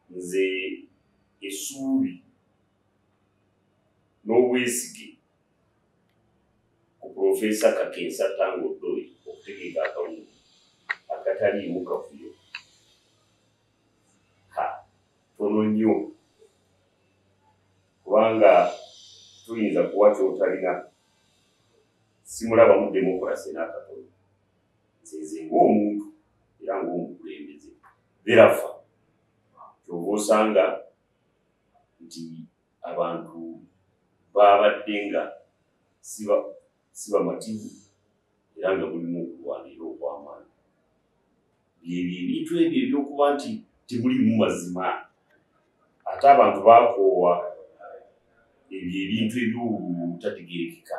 nze essuubi n'obwesige ku Profesa Kakensa Tango Doi okutegeeza akawungu akataliimu kavuyo tono nnyo kubanga tuyinza kuwa kyotalina simulabamu demokolasi n'akatono nze ng'omuntu era ng'omukulembeze berafa kyova osanga nti abantu babadde nga si bamativu era nga mulimu okulwanira okw'amaanyi byebyo ebintu ebyo ebyokuba nti temulimu mazima ate abantu bakoowa ebyo ebintu ebyobutategerekeka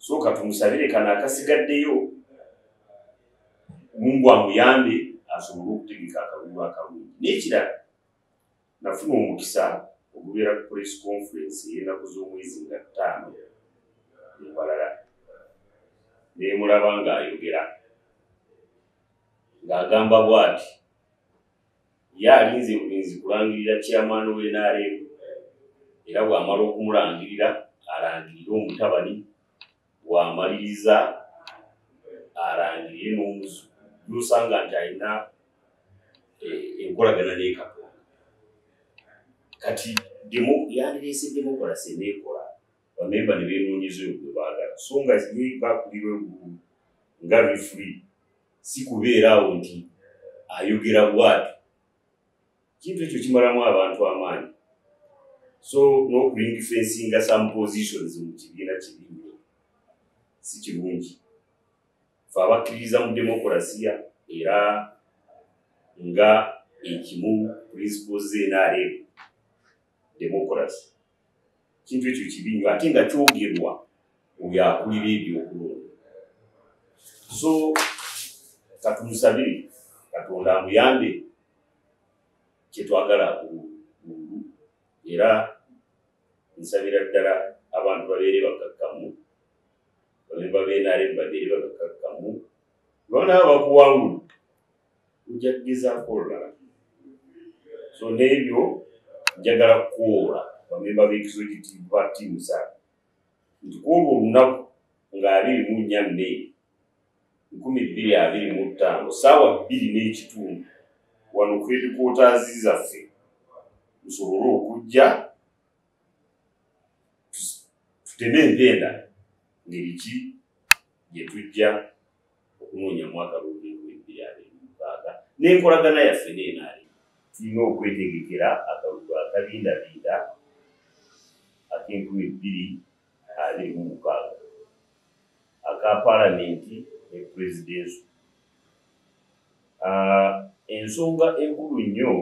sooka tumusabire kano akasigaddeyo Mungu amuyambe asobole okutegeka akalulu akalungi n'ekirala nafuna omukisa okubeera ku press conference y'ennaku z'omwezi nga 5 embalala neemulaba ng'ayogera ng'agamba bw'ati ye alinze bulinzi kulangirira chairman w'NRM era bw'amala okumulangirira alangirire omutabani bw'amaliriza alangirire n'omuzu by'osanga nti alina enkolagana n'ekatonda kati yandireese demokolasi neekola bamemba ne beenoonyeza oyo gwe baagala so nga ye bakulirwa eggulu nga refuli si kubeeraawo nti ayogera bw'ati kintu ekyo kimalamu abantu amaanyi so n'okuringifensinga some positions mu kibiina kibiina si kirungi fe abakkiririza mu demokolasiya era nga ekimu principles z'NRM demokolasi kintu ekyo kibi nnyo ate nga kyogerwa oyo akulira ebyokulonda so katumusabire katonda amuyambe kyetwagala bululu era nsabira ddala abantu babeere bakakkamu bamemba b'NRM babeere bakakkamu lwanaaba bakuwangulu ojja kugezaako olulala so n'ebyo njagala kukoola bamemba b'executive ba ttiimu zaabwe nti kwolwo olunaku nga 24 May 2025 ssaawa 2:30 wano ku headquarters zaffe tusobole okujja tuteme empenda ngeri ki gye tujja okunoonyamu akalulu k'ebibiri n'enkolagana yaffe n'enaali tulina okwetegekera akalulu akabindabinda ak'E2026 aka palamenti ne pulezidensio ensonga enkulu nnyo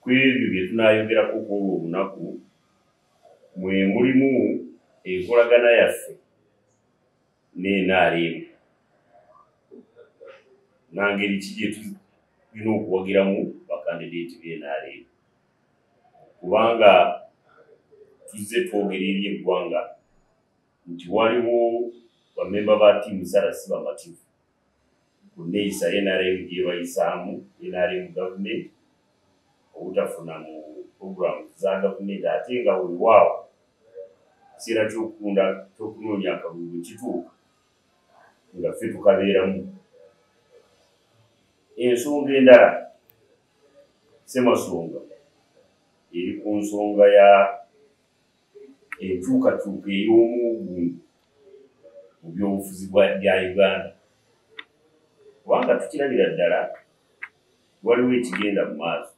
ku ebyo bye tunaayogerako kwolwo olunaku mwe mulimu enkolagana yaffe n'NRM nangeri ki gye tulina okuwagiramu bakandideeti b'NRM kubanga tuzze twogera eri eggwanga nti waliwo bamemba ba ttiimu sala si bamativu ku nneeyisa NRM gyebayisaamu NRM gavumenti obutafuna mu puroguramu za gavumenti ate nga weewaawo kiseera ky'okunoonya akalulu kituuka nga ffe tukabeeramu ensonga endala Ssemasonga eri ku nsonga ya enkyukakyuka ey'omugungu mu byobufuzi bya Uganda kubanga tukirabira ddala waliwo ekigenda mu maaso